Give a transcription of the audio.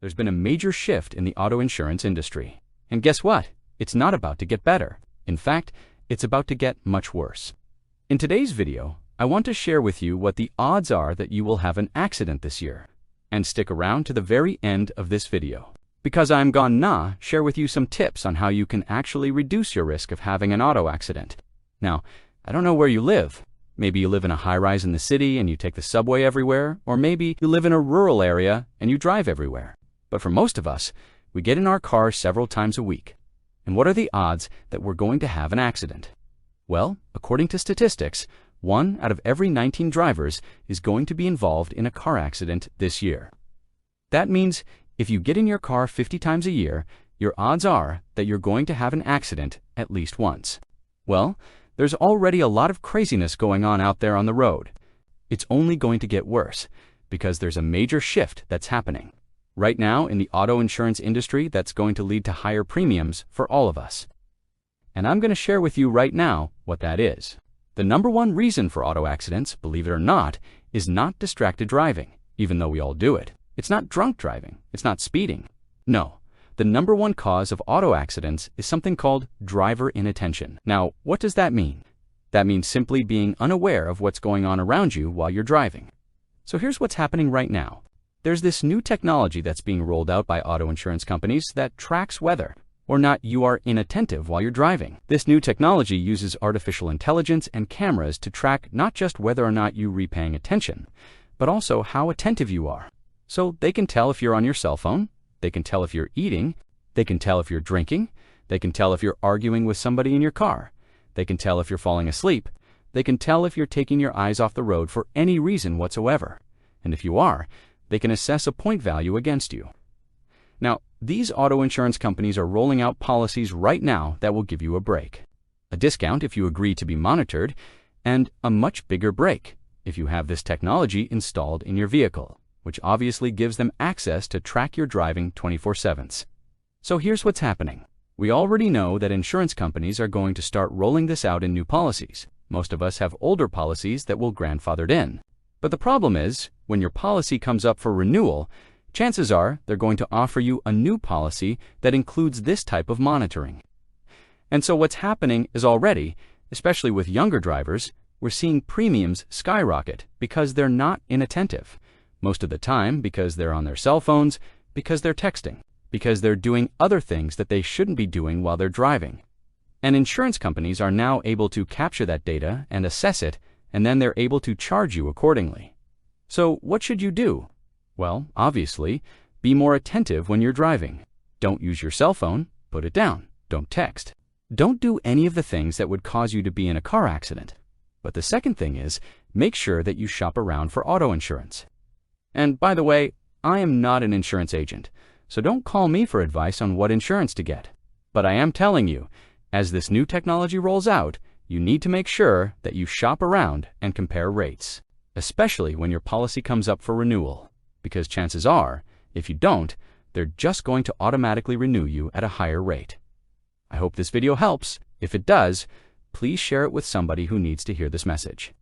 There's been a major shift in the auto insurance industry. And guess what? It's not about to get better. In fact, it's about to get much worse. In today's video, I want to share with you what the odds are that you will have an accident this year. And stick around to the very end of this video, because I'm gonna share with you some tips on how you can actually reduce your risk of having an auto accident. Now, I don't know where you live. Maybe you live in a high-rise in the city and you take the subway everywhere, or maybe you live in a rural area and you drive everywhere. But for most of us, we get in our car several times a week. And what are the odds that we're going to have an accident? Well, according to statistics, 1 out of every 19 drivers is going to be involved in a car accident this year. That means if you get in your car 50 times a year, your odds are that you're going to have an accident at least once. Well, there's already a lot of craziness going on out there on the road. It's only going to get worse because there's a major shift that's happening right now in the auto insurance industry that's going to lead to higher premiums for all of us. And I'm going to share with you right now what that is. The number one reason for auto accidents, believe it or not, is not distracted driving, even though we all do it. It's not drunk driving. It's not speeding. No. The number one cause of auto accidents is something called driver inattention. Now, what does that mean? That means simply being unaware of what's going on around you while you're driving. So here's what's happening right now. There's this new technology that's being rolled out by auto insurance companies that tracks whether or not you are inattentive while you're driving. This new technology uses artificial intelligence and cameras to track not just whether or not you're repaying attention, but also how attentive you are. So they can tell if you're on your cell phone, they can tell if you're eating, they can tell if you're drinking, they can tell if you're arguing with somebody in your car, they can tell if you're falling asleep, they can tell if you're taking your eyes off the road for any reason whatsoever. And if you are, they can assess a point value against you. Now, these auto insurance companies are rolling out policies right now that will give you a break. A discount if you agree to be monitored, and a much bigger break if you have this technology installed in your vehicle, which obviously gives them access to track your driving 24/7. So here's what's happening. We already know that insurance companies are going to start rolling this out in new policies. Most of us have older policies that will grandfathered in. But the problem is, when your policy comes up for renewal, chances are they're going to offer you a new policy that includes this type of monitoring. And so what's happening is already, especially with younger drivers, we're seeing premiums skyrocket because they're not inattentive. Most of the time because they're on their cell phones, because they're texting, because they're doing other things that they shouldn't be doing while they're driving. And insurance companies are now able to capture that data and assess it, and then they're able to charge you accordingly. So what should you do? Well, obviously, be more attentive when you're driving. Don't use your cell phone, put it down. Don't text. Don't do any of the things that would cause you to be in a car accident. But the second thing is, make sure that you shop around for auto insurance. And by the way, I am not an insurance agent, so don't call me for advice on what insurance to get. But I am telling you, as this new technology rolls out, you need to make sure that you shop around and compare rates, especially when your policy comes up for renewal. Because chances are, if you don't, they're just going to automatically renew you at a higher rate. I hope this video helps. If it does, please share it with somebody who needs to hear this message.